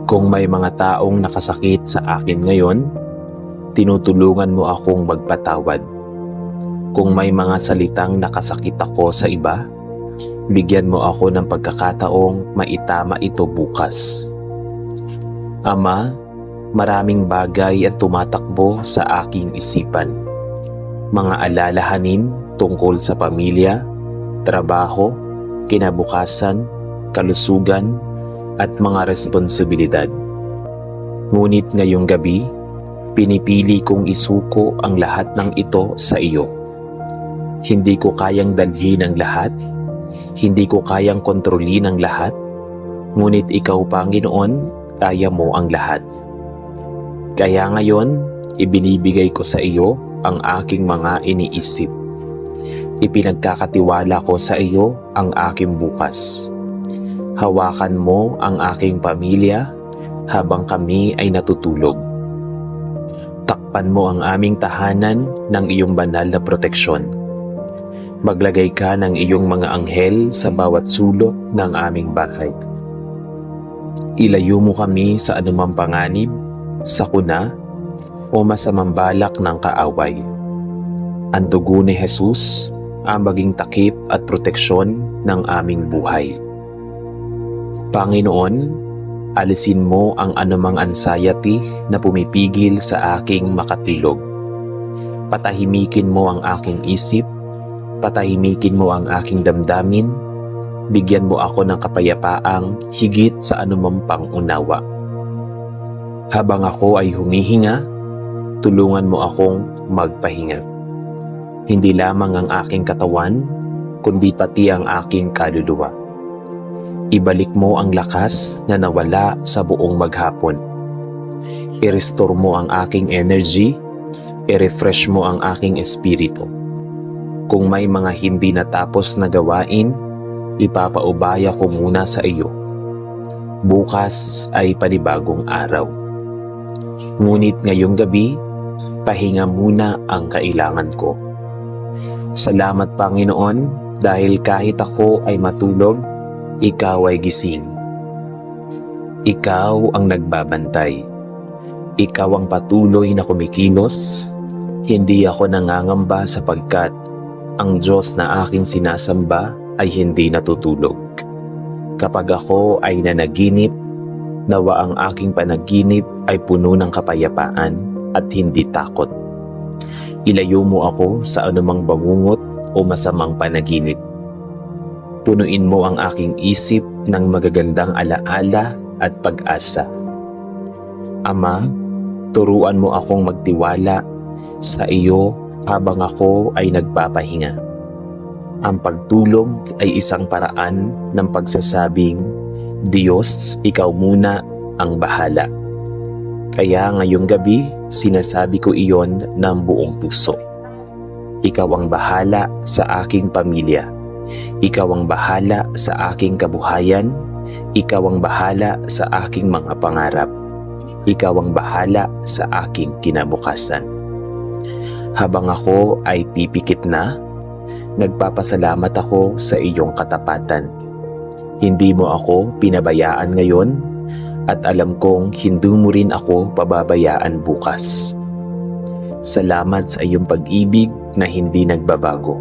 Kung may mga taong nakasakit sa akin ngayon, tinutulungan mo akong magpatawad. Kung may mga salitang nakasakit ako sa iba, bigyan mo ako ng pagkakataong maitama ito bukas. Ama, maraming bagay ang tumatakbo sa aking isipan. Mga alalahanin tungkol sa pamilya, trabaho, kinabukasan, kalusugan, at mga responsibilidad. Ngunit ngayong gabi, pinipili kong isuko ang lahat ng ito sa iyo. Hindi ko kayang dalhin ang lahat, hindi ko kayang kontrolin ang lahat, ngunit ikaw, Panginoon, kaya mo ang lahat. Kaya ngayon, ibinibigay ko sa iyo ang aking mga iniisip. Ipinagkakatiwala ko sa iyo ang aking bukas. Hawakan mo ang aking pamilya habang kami ay natutulog. Takpan mo ang aming tahanan ng iyong banal na proteksyon. Maglagay ka ng iyong mga anghel sa bawat sulok ng aming bahay. Ilayo mo kami sa anumang panganib, sakuna, o masamang balak ng kaaway. Ang dugo ni Jesus ang maging takip at proteksyon ng aming buhay. Panginoon, alisin mo ang anumang anxiety na pumipigil sa aking makatulog. Patahimikin mo ang aking isip, patahimikin mo ang aking damdamin, bigyan mo ako ng kapayapaang higit sa anumang pangunawa. Habang ako ay humihinga, tulungan mo akong magpahinga. Hindi lamang ang aking katawan, kundi pati ang aking kaluluwa. Ibalik mo ang lakas na nawala sa buong maghapon. I-restore mo ang aking energy, i-refresh mo ang aking espiritu. Kung may mga hindi natapos na gawain, ipapaubaya ko muna sa iyo. Bukas ay panibagong araw. Ngunit ngayong gabi, pahinga muna ang kailangan ko. Salamat Panginoon dahil kahit ako ay matulog, ikaw ay gising. Ikaw ang nagbabantay. Ikaw ang patuloy na kumikilos. Hindi ako nangangamba sapagkat ang Diyos na aking sinasamba ay hindi natutulog. Kapag ako ay nanaginip, nawa ang aking panaginip ay puno ng kapayapaan at hindi takot. Ilayo mo ako sa anumang bangungot o masamang panaginip. Punuin mo ang aking isip ng magagandang alaala at pag-asa. Ama, turuan mo akong magtiwala sa iyo habang ako ay nagpapahinga. Ang pagtulog ay isang paraan ng pagsasabing, Diyos, ikaw muna ang bahala. Kaya ngayong gabi, sinasabi ko iyon ng buong puso. Ikaw ang bahala sa aking pamilya. Ikaw ang bahala sa aking kabuhayan. Ikaw ang bahala sa aking mga pangarap. Ikaw ang bahala sa aking kinabukasan. Habang ako ay pipikit na, nagpapasalamat ako sa iyong katapatan. Hindi mo ako pinabayaan ngayon at alam kong hindi mo rin ako pababayaan bukas. Salamat sa iyong pag-ibig na hindi nagbabago.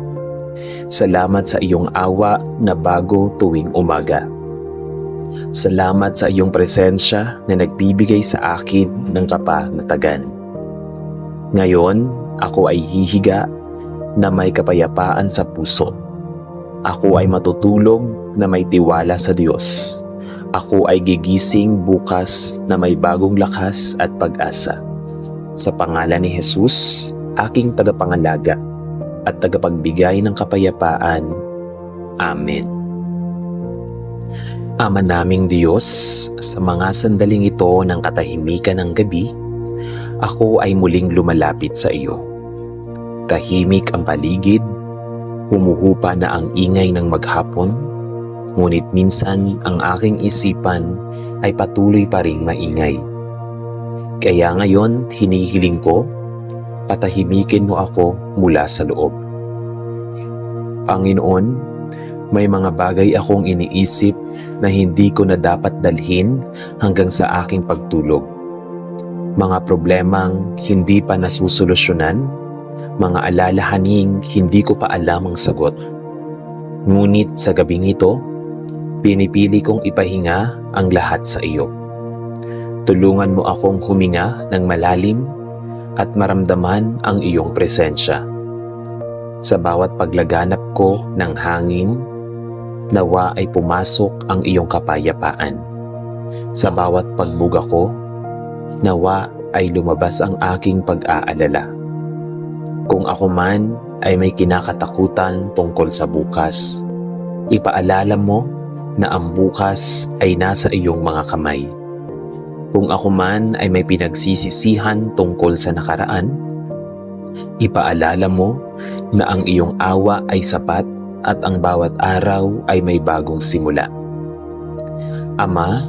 Salamat sa iyong awa na bago tuwing umaga. Salamat sa iyong presensya na nagbibigay sa akin ng kapanatagan. Ngayon, ako ay hihiga na may kapayapaan sa puso. Ako ay matutulog na may tiwala sa Diyos. Ako ay gigising bukas na may bagong lakas at pag-asa. Sa pangalan ni Jesus, aking tagapangalaga at tagapagbigay ng kapayapaan. Amen. Ama naming Diyos, sa mga sandaling ito ng katahimikan ng gabi, ako ay muling lumalapit sa iyo. Tahimik ang paligid, humuhupa na ang ingay ng maghapon, ngunit minsan ang aking isipan ay patuloy pa ring maingay. Kaya ngayon, hinihiling ko, patahimikin mo ako mula sa loob. Panginoon, may mga bagay akong iniisip na hindi ko na dapat dalhin hanggang sa aking pagtulog. Mga problemang hindi pa nasusolusyonan, mga alalahaning hindi ko pa alam ang sagot. Ngunit sa gabing ito, pinipili kong ipahinga ang lahat sa iyo. Tulungan mo akong huminga ng malalim at maramdaman ang iyong presensya. Sa bawat paglaganap ko ng hangin, nawa ay pumasok ang iyong kapayapaan. Sa bawat pagbuga ko, nawa ay lumabas ang aking pag-aalala. Kung ako man ay may kinakatakutan tungkol sa bukas, ipaalala mo na ang bukas ay nasa iyong mga kamay. Kung ako man ay may pinagsisisihan tungkol sa nakaraan, ipaalala mo na ang iyong awa ay sapat at ang bawat araw ay may bagong simula. Ama,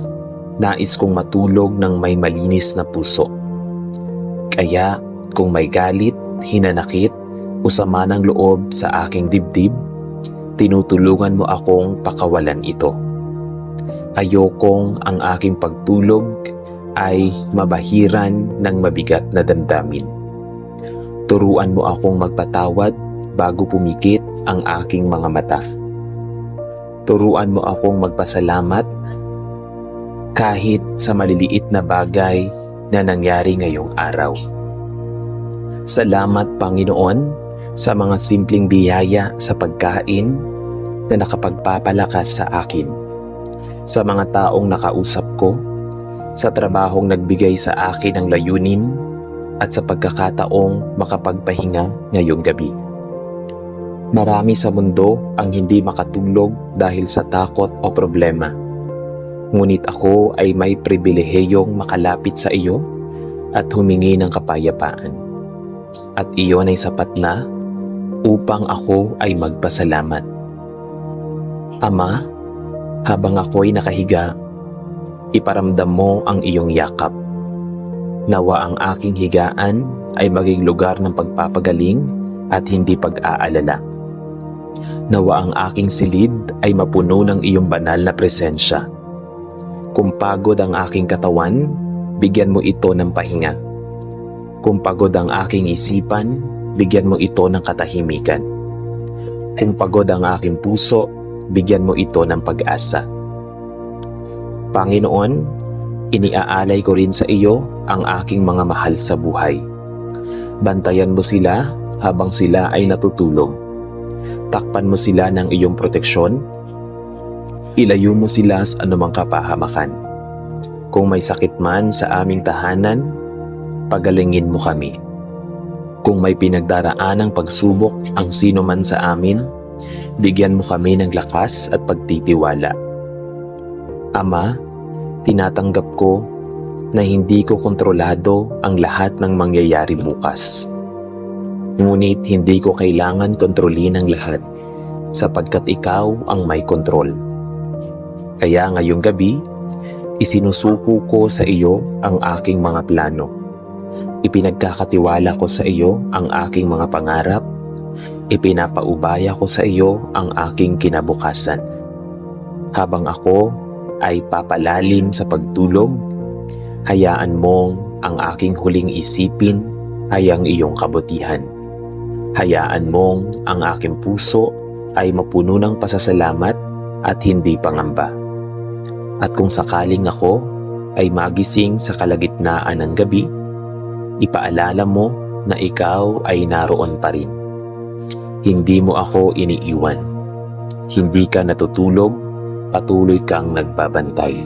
nais kong matulog ng may malinis na puso. Kaya kung may galit, hinanakit o sama ng loob sa aking dibdib, tinutulungan mo akong pakawalan ito. Ayokong ang aking pagtulog ay mabahiran ng mabigat na damdamin. Turuan mo akong magpatawad bago pumikit ang aking mga mata. Turuan mo akong magpasalamat kahit sa maliliit na bagay na nangyari ngayong araw. Salamat Panginoon sa mga simpleng biyaya sa pagkain na nakapagpapalakas sa akin, sa mga taong nakausap ko, sa trabahong nagbigay sa akin ng layunin at sa pagkakataong makapagpahinga ngayong gabi. Marami sa mundo ang hindi makatulog dahil sa takot o problema. Ngunit ako ay may pribilehiyong makalapit sa iyo at humingi ng kapayapaan. At iyon ay sapat na upang ako ay magpasalamat. Ama, habang ako'y nakahiga, iparamdam mo ang iyong yakap. Nawa ang aking higaan ay maging lugar ng pagpapagaling at hindi pag-aalala. Nawa ang aking silid ay mapuno ng iyong banal na presensya. Kung pagod ang aking katawan, bigyan mo ito ng pahinga. Kung pagod ang aking isipan, bigyan mo ito ng katahimikan. Kung pagod ang aking puso, bigyan mo ito ng pag-asa. Panginoon, iniaalay ko rin sa iyo ang aking mga mahal sa buhay. Bantayan mo sila habang sila ay natutulog. Takpan mo sila ng iyong proteksyon. Ilayo mo sila sa anumang kapahamakan. Kung may sakit man sa aming tahanan, pagalingin mo kami. Kung may pinagdaraanang pagsubok ang sino man sa amin, bigyan mo kami ng lakas at pagtitiwala. Ama, tinatanggap ko na hindi ko kontrolado ang lahat ng mangyayari bukas. Ngunit hindi ko kailangan kontrolin ang lahat sapagkat ikaw ang may kontrol. Kaya ngayong gabi, isinusuko ko sa iyo ang aking mga plano. Ipinagkakatiwala ko sa iyo ang aking mga pangarap. Ipinapaubaya ko sa iyo ang aking kinabukasan. Habang ako ay papalalim sa pagtulog, hayaan mong ang aking huling isipin ay ang iyong kabutihan. Hayaan mong ang aking puso ay mapuno ng pasasalamat at hindi pangamba. At kung sakaling ako ay magising sa kalagitnaan ng gabi, ipaalala mo na ikaw ay naroon pa rin. Hindi mo ako iniiwan. Hindi ka natutulog, patuloy kang nagbabantay.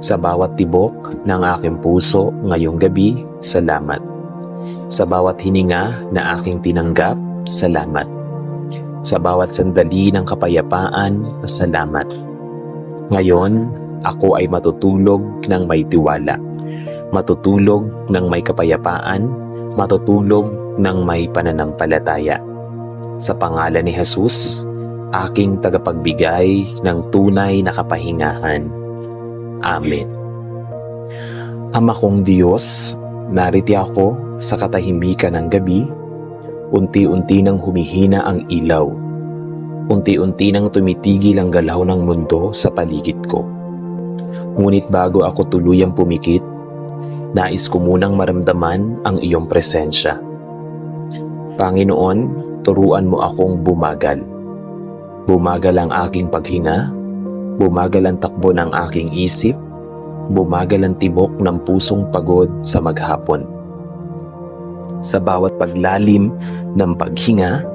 Sa bawat tibok ng aking puso ngayong gabi, salamat. Sa bawat hininga na aking tinanggap, salamat. Sa bawat sandali ng kapayapaan, salamat. Ngayon, ako ay matutulog ng may tiwala. Matutulog ng may kapayapaan, matutulog ng may pananampalataya. Sa pangalan ni Jesus, aking tagapagbigay ng tunay na kapahingahan. Amen. Ama kong Diyos, nariti ako sa katahimikan ng gabi. Unti-unti nang humihina ang ilaw. Unti-unti nang tumitigil ang galaw ng mundo sa paligid ko. Ngunit bago ako tuluyang pumikit, nais ko munang maramdaman ang iyong presensya. Panginoon, turuan mo akong bumagal. Bumagal ang aking paghinga, bumagal ang takbo ng aking isip, bumagal ang tibok ng pusong pagod sa maghapon. Sa bawat paglalim ng paghinga,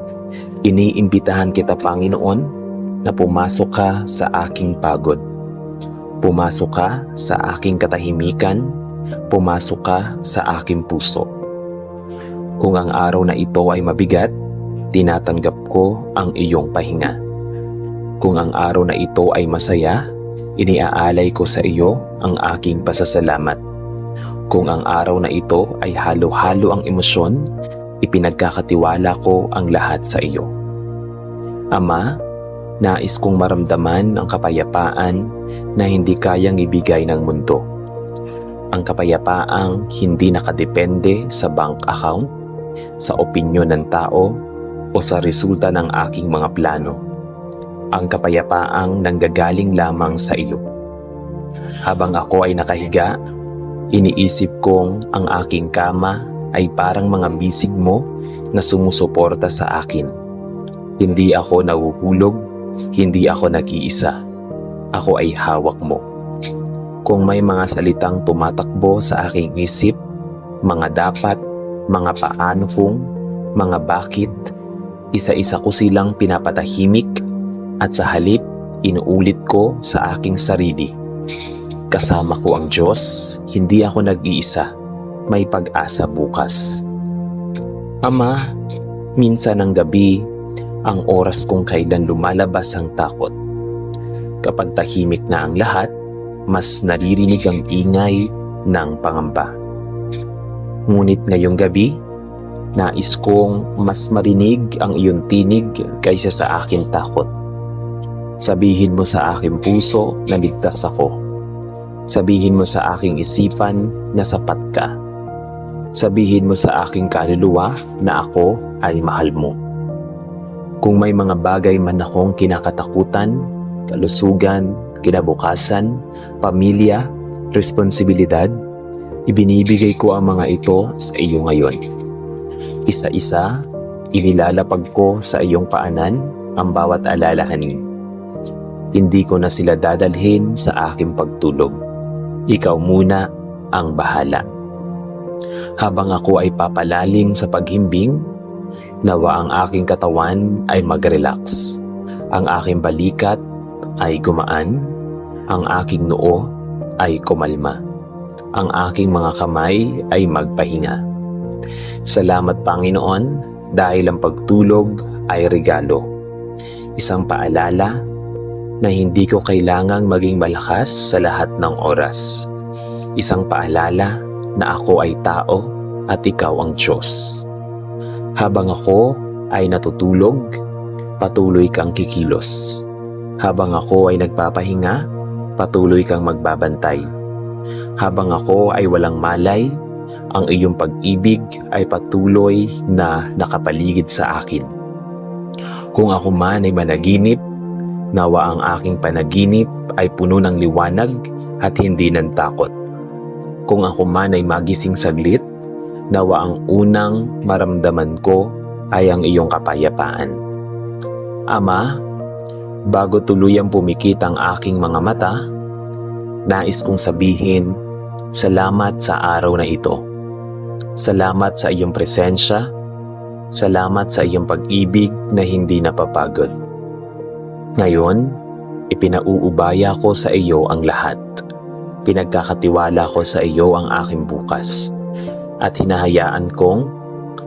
iniimbitahan kita, Panginoon, na pumasok ka sa aking pagod. Pumasok ka sa aking katahimikan, pumasok ka sa aking puso. Kung ang araw na ito ay mabigat, tinatanggap ko ang iyong pahinga. Kung ang araw na ito ay masaya, iniaalay ko sa iyo ang aking pasasalamat. Kung ang araw na ito ay halo-halo ang emosyon, ipinagkakatiwala ko ang lahat sa iyo. Ama, nais kong maramdaman ang kapayapaan na hindi kayang ibigay ng mundo. Ang kapayapaang hindi nakadepende sa bank account, sa opinyon ng tao, o sa resulta ng aking mga plano. Ang kapayapaang nanggagaling lamang sa iyo. Habang ako ay nakahiga, iniisip kong ang aking kama ay parang mga bisig mo na sumusuporta sa akin. Hindi ako nahuhulog, hindi ako nag-iisa. Ako ay hawak mo. Kung may mga salitang tumatakbo sa aking isip, mga dapat, mga paano kung, mga bakit, isa-isa ko silang pinapatahimik at sa halip inuulit ko sa aking sarili. Kasama ko ang Diyos, hindi ako nag-iisa. May pag-asa bukas. Ama, minsan ng gabi, ang oras kung kailan lumalabas ang takot. Kapag tahimik na ang lahat, mas naririnig ang ingay ng pangamba. Ngunit ngayong gabi, nais kong mas marinig ang iyong tinig kaysa sa aking takot. Sabihin mo sa aking puso na ligtas ako. Sabihin mo sa aking isipan na sapat ka. Sabihin mo sa aking kaluluwa na ako ay mahal mo. Kung may mga bagay man akong kinakatakutan, kalusugan, kinabukasan, pamilya, responsibilidad, ibinibigay ko ang mga ito sa iyo ngayon. Isa-isa, inilalapag ko sa iyong paanan ang bawat alalahanin. Hindi ko na sila dadalhin sa aking pagtulog. Ikaw muna ang bahala. Habang ako ay papalalim sa paghimbing, nawa ang aking katawan ay mag-relax. Ang aking balikat ay gumaan. Ang aking noo ay kumalma. Ang aking mga kamay ay magpahinga. Salamat Panginoon dahil ang pagtulog ay regalo. Isang paalala na hindi ko kailangang maging malakas sa lahat ng oras. Isang paalala na ako ay tao at ikaw ang Diyos. Habang ako ay natutulog, patuloy kang kikilos. Habang ako ay nagpapahinga, patuloy kang magbabantay. Habang ako ay walang malay, ang iyong pag-ibig ay patuloy na nakapaligid sa akin. Kung ako man ay managinip, nawa ang aking panaginip ay puno ng liwanag at hindi ng takot. Kung ako man ay magising saglit, nawa ang unang maramdaman ko ay ang iyong kapayapaan. Ama, bago tuluyang pumikit ang aking mga mata, nais kong sabihin, salamat sa araw na ito. Salamat sa iyong presensya. Salamat sa iyong pag-ibig na hindi napapagod. Ngayon, ipinauubaya ko sa iyo ang lahat. Pinagkakatiwala ko sa iyo ang aking bukas. At hinahayaan kong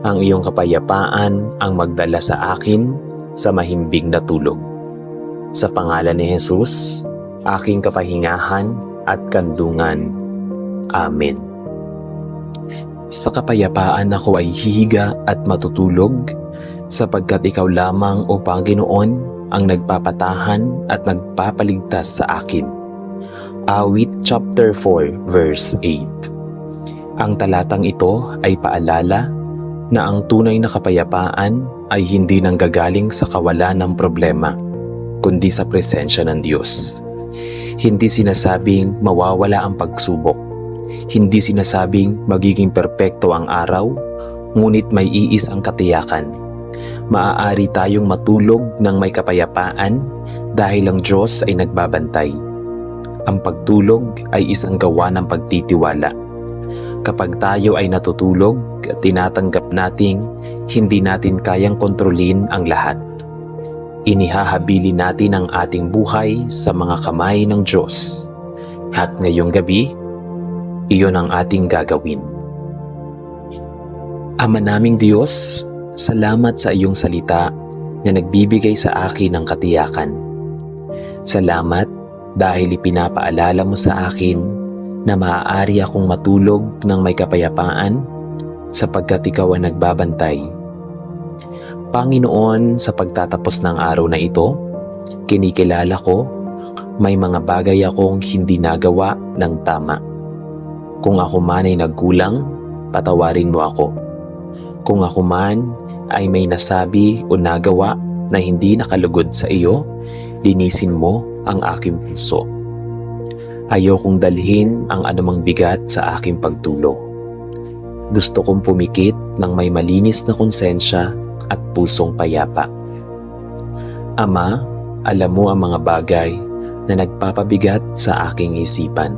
ang iyong kapayapaan ang magdala sa akin sa mahimbing na tulog. Sa pangalan ni Jesus, aking kapahingahan at kandungan. Amen. Sa kapayapaan ako ay hihiga at matutulog sapagkat ikaw lamang o Panginoon ang nagpapatahan at nagpapaligtas sa akin. Awit chapter 4 verse 8. Ang talatang ito ay paalala na ang tunay na kapayapaan ay hindi nanggagaling sa kawalan ng problema, kundi sa presensya ng Diyos. Hindi sinasabing mawawala ang pagsubok. Hindi sinasabing magiging perpekto ang araw, ngunit may iis ang katiyakan. Maaari tayong matulog ng may kapayapaan dahil ang Diyos ay nagbabantay. Ang pagtulog ay isang gawa ng pagtitiwala. Kapag tayo ay natutulog at tinatanggap nating hindi natin kayang kontrolin ang lahat, inihahabili natin ang ating buhay sa mga kamay ng Diyos. At ngayong gabi, iyon ang ating gagawin. Ama naming Diyos, salamat sa iyong salita na nagbibigay sa akin ng katiyakan. Salamat dahil ipinapaalala mo sa akin na maaari akong matulog ng may kapayapaan sapagkat ikaw ang nagbabantay. Panginoon, sa pagtatapos ng araw na ito, kinikilala ko may mga bagay akong hindi nagawa ng tama. Kung ako man ay nagkulang, patawarin mo ako. Kung ako man ay may nasabi o nagawa na hindi nakalugod sa iyo, linisin mo ang aking puso. Ayokong dalhin ang anumang bigat sa aking pagtulo. Gusto kong pumikit ng may malinis na konsensya at pusong payapa. Ama, alam mo ang mga bagay na nagpapabigat sa aking isipan.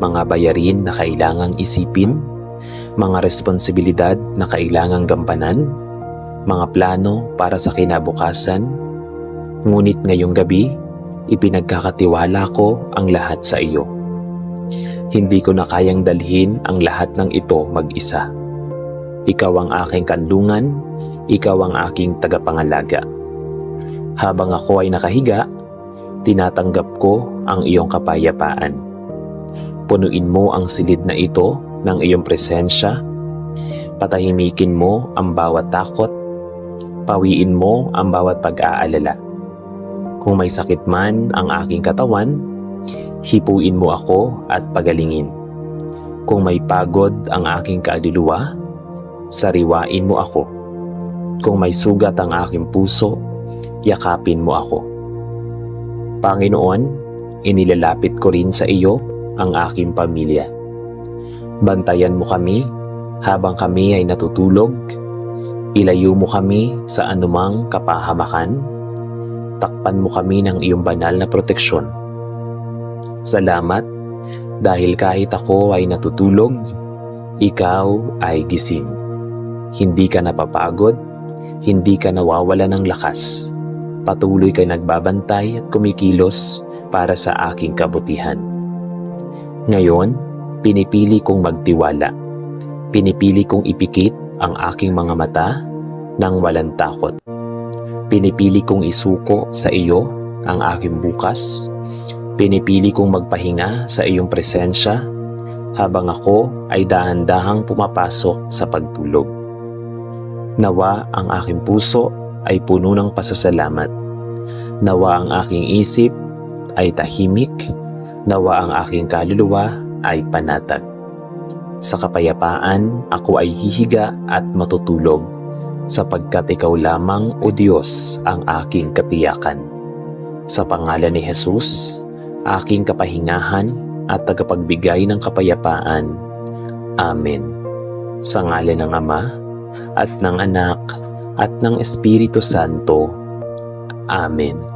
Mga bayarin na kailangang isipin, mga responsibilidad na kailangang gampanan, mga plano para sa kinabukasan. Ngunit ngayong gabi, ipinagkakatiwala ko ang lahat sa iyo. Hindi ko na kayang dalhin ang lahat ng ito mag-isa. Ikaw ang aking kanlungan, ikaw ang aking tagapangalaga. Habang ako ay nakahiga, tinatanggap ko ang iyong kapayapaan. Punuin mo ang silid na ito ng iyong presensya. Patahimikin mo ang bawat takot. Pawiin mo ang bawat pag-aalala. Kung may sakit man ang aking katawan, Hipuin mo ako at pagalingin. Kung may pagod ang aking kaluluwa, sariwain mo ako. Kung may sugat ang aking puso, yakapin mo ako. Panginoon, inilalapit ko rin sa iyo ang aking pamilya. Bantayan mo kami habang kami ay natutulog. Ilayo mo kami sa anumang kapahamakan. Takpan mo kami ng iyong banal na proteksyon. Salamat dahil kahit ako ay natutulog, ikaw ay gising. Hindi ka napapagod, hindi ka nawawala ng lakas. Patuloy ka nagbabantay at kumikilos para sa aking kabutihan. Ngayon, pinipili kong magtiwala. Pinipili kong ipikit ang aking mga mata nang walang takot. Pinipili kong isuko sa iyo ang aking bukas. Pinipili kong magpahinga sa iyong presensya habang ako ay dahan-dahang pumapasok sa pagtulog. Nawa ang aking puso ay puno ng pasasalamat. Nawa ang aking isip ay tahimik. Nawa ang aking kaluluwa ay panatag. Sa kapayapaan, ako ay hihiga at matutulog sapagkat ikaw lamang, O Diyos, ang aking katiyakan. Sa pangalan ni Jesus, aking kapahingahan at tagapagbigay ng kapayapaan. Amen. Sa ngalan ng Ama, at ng Anak, at ng Espiritu Santo. Amen.